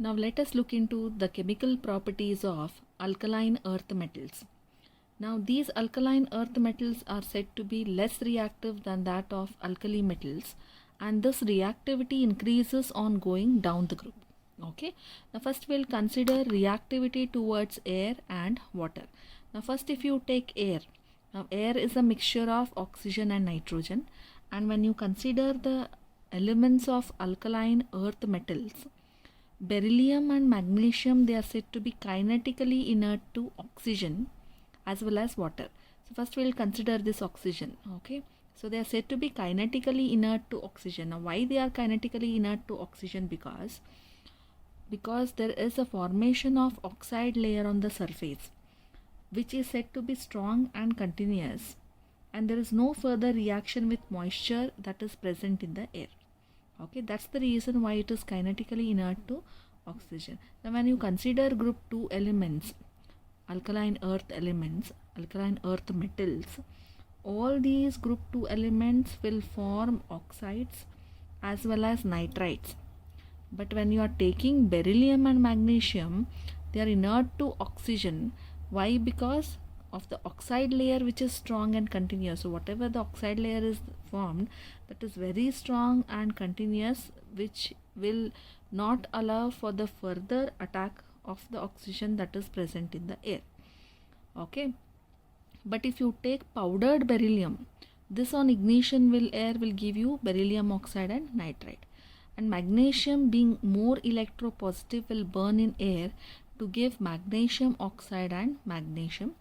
Now let us look into the chemical properties of alkaline earth metals. Now these alkaline earth metals are said to be less reactive than that of alkali metals, and this reactivity increases on going down the group. Okay, now first we'll consider reactivity towards air and water. Now first, if you take air, now air is a mixture of oxygen and nitrogen, and when you consider the elements of alkaline earth metals, beryllium and magnesium, they are said to be kinetically inert to oxygen as well as water. So first we'll consider this oxygen. Okay, so they are said to be kinetically inert to oxygen. Now why they are kinetically inert to oxygen? Because there is a formation of oxide layer on the surface which is said to be strong and continuous, and there is no further reaction with moisture that is present in the air. Okay, that's the reason why it is kinetically inert to oxygen. Now when you consider group 2 elements, alkaline earth elements, alkaline earth metals, all these group 2 elements will form oxides as well as nitrites. But when you are taking beryllium and magnesium, they are inert to oxygen. Why? Because of the oxide layer which is strong and continuous. So whatever the oxide layer is formed, that is very strong and continuous, which will not allow for the further attack of the oxygen that is present in the air. Okay, but if you take powdered beryllium, this on ignition air will give you beryllium oxide and nitrite, and magnesium, being more electropositive, will burn in air to give magnesium oxide and magnesium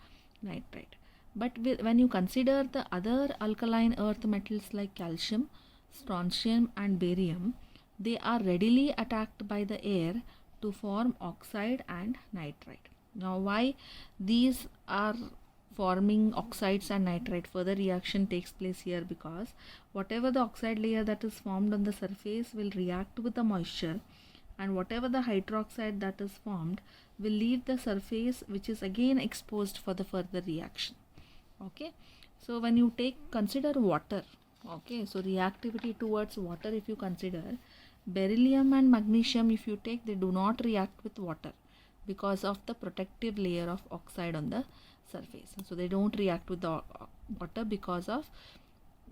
nitrite. But when you consider the other alkaline earth metals like calcium, strontium and barium, they are readily attacked by the air to form oxide and nitrite. Now why these are forming oxides and nitrite? Further reaction takes place here, because whatever the oxide layer that is formed on the surface will react with the moisture, and whatever the hydroxide that is formed will leave the surface, which is again exposed for the further reaction. Okay, so when you consider water, okay, so reactivity towards water, if you consider beryllium and magnesium, if you take, they do not react with water because of the protective layer of oxide on the surface. So they don't react with the water because of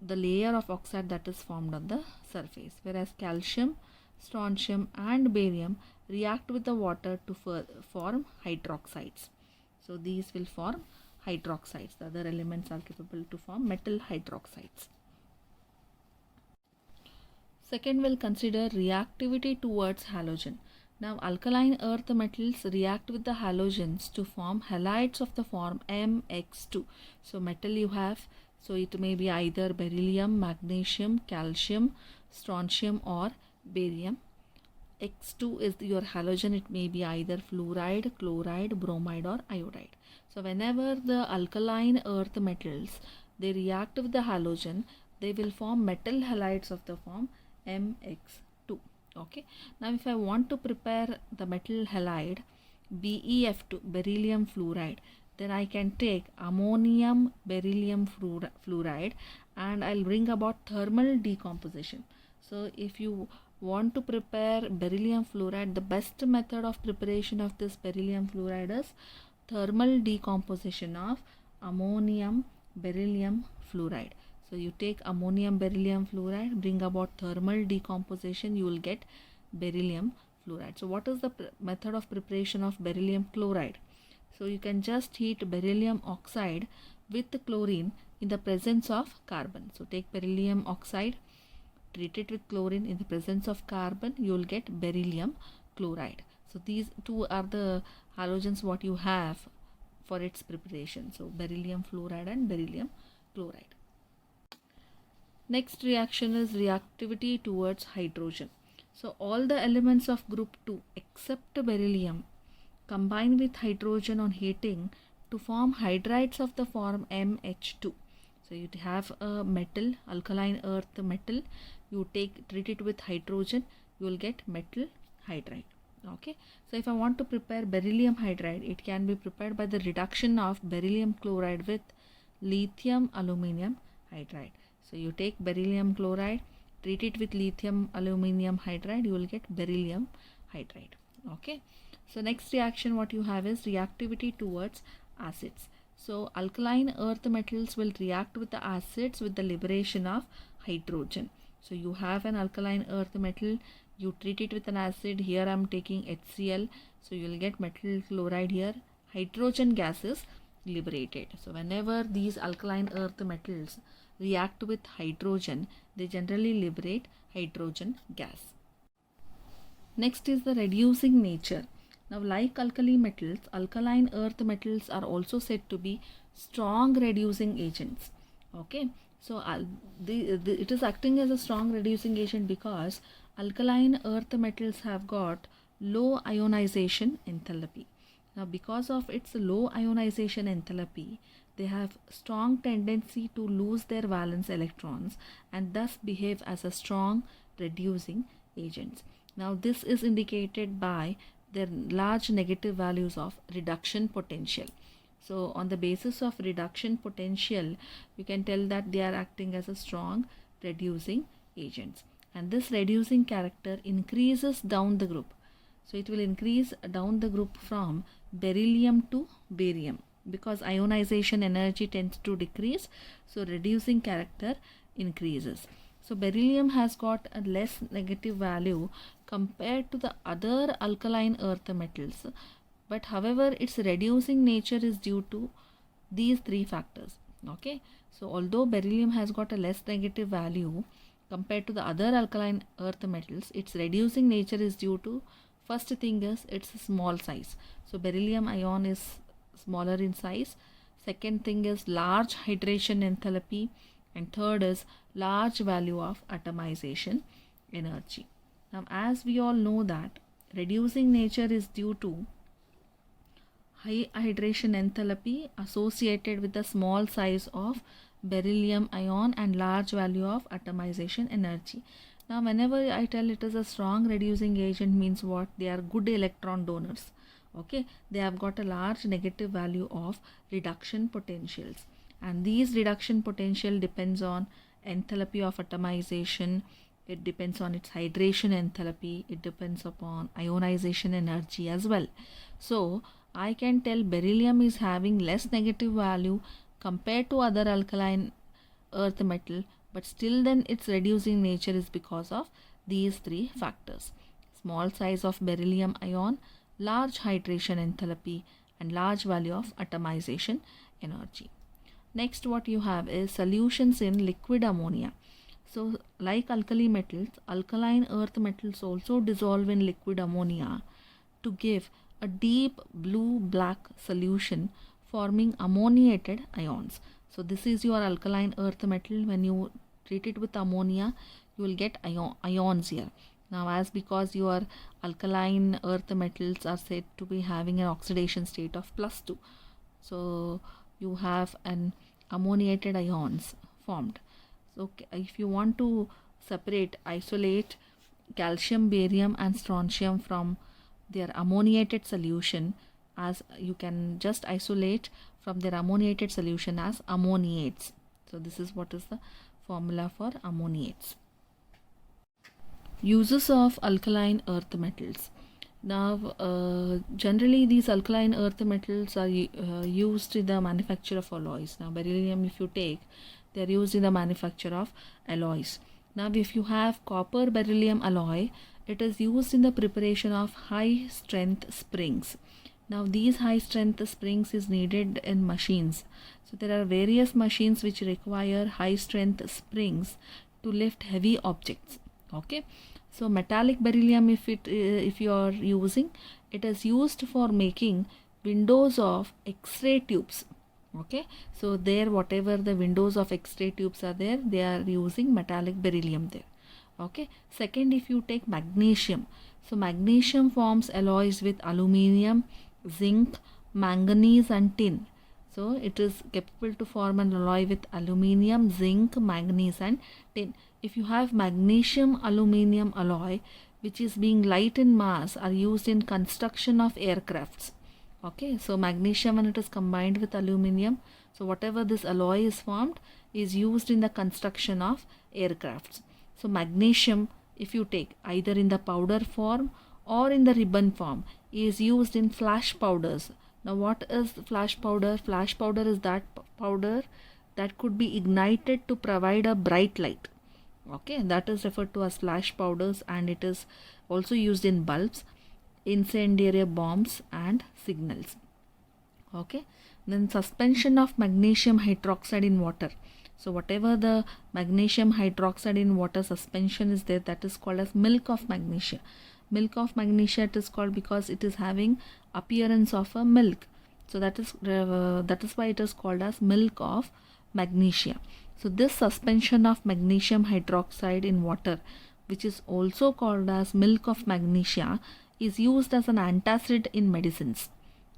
the layer of oxide that is formed on the surface, whereas calcium, strontium and barium react with the water to form hydroxides. So these will form hydroxides. The other elements are capable to form metal hydroxides. Second, we'll consider reactivity towards halogen. Now alkaline earth metals react with the halogens to form halides of the form Mx2. So metal you have, so it may be either beryllium, magnesium, calcium, strontium or barium. X2 is your halogen. It may be either fluoride, chloride, bromide or iodide. So whenever the alkaline earth metals, they react with the halogen, they will form metal halides of the form Mx2. Okay, now if I want to prepare the metal halide BeF2, beryllium fluoride, then I can take ammonium beryllium fluoride and I'll bring about thermal decomposition. So if you want to prepare beryllium fluoride, the best method of preparation of this beryllium fluoride is thermal decomposition of ammonium beryllium fluoride. So you take ammonium beryllium fluoride, bring about thermal decomposition, you will get beryllium fluoride. So what is the method of preparation of beryllium chloride? So you can just heat beryllium oxide with chlorine in the presence of carbon. So take beryllium oxide, treat it with chlorine in the presence of carbon, you will get beryllium chloride. So these two are the halogens what you have for its preparation. So beryllium fluoride and beryllium chloride. Next reaction is reactivity towards hydrogen. So all the elements of group 2 except beryllium combine with hydrogen on heating to form hydrides of the form MH2. So you have a metal, alkaline earth metal, you treat it with hydrogen, you will get metal hydride. Okay, so if I want to prepare beryllium hydride, it can be prepared by the reduction of beryllium chloride with lithium aluminum hydride. So you take beryllium chloride, treat it with lithium aluminum hydride, you will get beryllium hydride. Okay, so next reaction what you have is reactivity towards acids. So alkaline earth metals will react with the acids with the liberation of hydrogen. So you have an alkaline earth metal, you treat it with an acid. Here I am taking HCl, so you will get metal chloride here. Hydrogen gas is liberated. So whenever these alkaline earth metals react with hydrogen, they generally liberate hydrogen gas. Next is the reducing nature. Now, like alkali metals, alkaline earth metals are also said to be strong reducing agents. Okay, so it is acting as a strong reducing agent because alkaline earth metals have got low ionization enthalpy. Now, because of its low ionization enthalpy, they have strong tendency to lose their valence electrons and thus behave as a strong reducing agents. Now, this is indicated by their large negative values of reduction potential. So on the basis of reduction potential, you can tell that they are acting as a strong reducing agents, and this reducing character increases down the group. So it will increase down the group from beryllium to barium because ionization energy tends to decrease, so reducing character increases. So beryllium has got a less negative value compared to the other alkaline earth metals, but however its reducing nature is due to these three factors. Okay, so although beryllium has got a less negative value compared to the other alkaline earth metals, its reducing nature is due to, first thing is its small size. So beryllium ion is smaller in size. Second thing is large hydration enthalpy, and third is large value of atomization energy. Now, as we all know that reducing nature is due to high hydration enthalpy associated with the small size of beryllium ion and large value of atomization energy. Now, whenever I tell it is a strong reducing agent means what? They are good electron donors. Okay, they have got a large negative value of reduction potentials, and these reduction potential depends on enthalpy of atomization, it depends on its hydration enthalpy, it depends upon ionization energy as well. So I can tell beryllium is having less negative value compared to other alkaline earth metal, but still then its reducing nature is because of these three factors: small size of beryllium ion, large hydration enthalpy, and large value of atomization energy. Next what you have is solutions in liquid ammonia. So like alkali metals, alkaline earth metals also dissolve in liquid ammonia to give a deep blue-black solution forming ammoniated ions. So this is your alkaline earth metal. When you treat it with ammonia, you will get ions here. Now, as because your alkaline earth metals are said to be having an oxidation state of +2, so you have an ammoniated ions formed. So if you want to isolate calcium, barium and strontium from their ammoniated solution, as you can just isolate from their ammoniated solution as ammoniates. So this is what is the formula for ammoniates. Uses of alkaline earth metals. Now, generally these alkaline earth metals are used in the manufacture of alloys. Now, beryllium, if you take, they are used in the manufacture of alloys. Now, if you have copper beryllium alloy, it is used in the preparation of high strength springs. Now, these high strength springs is needed in machines. So, there are various machines which require high strength springs to lift heavy objects. Okay, so metallic beryllium, if you are using, it is used for making windows of X-ray tubes. Okay, so there whatever the windows of X-ray tubes are there, they are using metallic beryllium there. Okay, second, if you take magnesium, so magnesium forms alloys with aluminium, zinc, manganese and tin. So it is capable to form an alloy with aluminium, zinc, manganese and tin. If you have magnesium aluminium alloy which is being light in mass, are used in construction of aircrafts. Okay, so magnesium, when it is combined with aluminium, so whatever this alloy is formed is used in the construction of aircrafts. So magnesium, if you take either in the powder form or in the ribbon form is used in flash powders. Now what is flash powder? Flash powder is that powder that could be ignited to provide a bright light. Okay, that is referred to as flash powders, and it is also used in bulbs, incendiary bombs and signals. Okay, then suspension of magnesium hydroxide in water. So whatever the magnesium hydroxide in water suspension is there, that is called as milk of magnesia. Milk of magnesia it is called because it is having appearance of a milk. So that is why it is called as milk of magnesia. So this suspension of magnesium hydroxide in water, which is also called as milk of magnesia, is used as an antacid in medicines.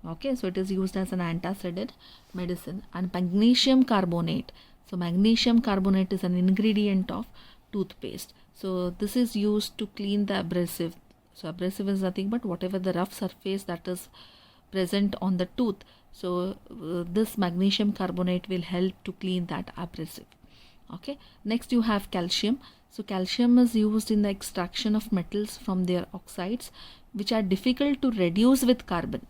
Okay, so it is used as an antacid medicine. And magnesium carbonate. So magnesium carbonate is an ingredient of toothpaste. So this is used to clean the abrasive. So abrasive is nothing but whatever the rough surface that is present on the tooth. So this magnesium carbonate will help to clean that abrasive. Okay, next you have calcium. So calcium is used in the extraction of metals from their oxides, which are difficult to reduce with carbon.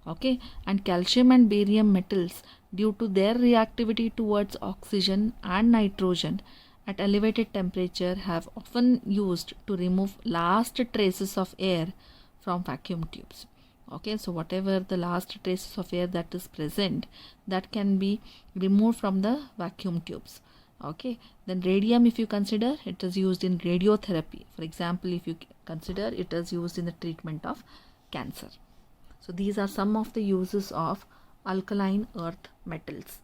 Okay, and calcium and barium metals, due to their reactivity towards oxygen and nitrogen at elevated temperature, have often used to remove last traces of air from vacuum tubes. Okay, so whatever the last traces of air that is present, that can be removed from the vacuum tubes. Okay, then radium, if you consider, it is used in radiotherapy. For example, if you consider, it is used in the treatment of cancer. So these are some of the uses of alkaline earth metals.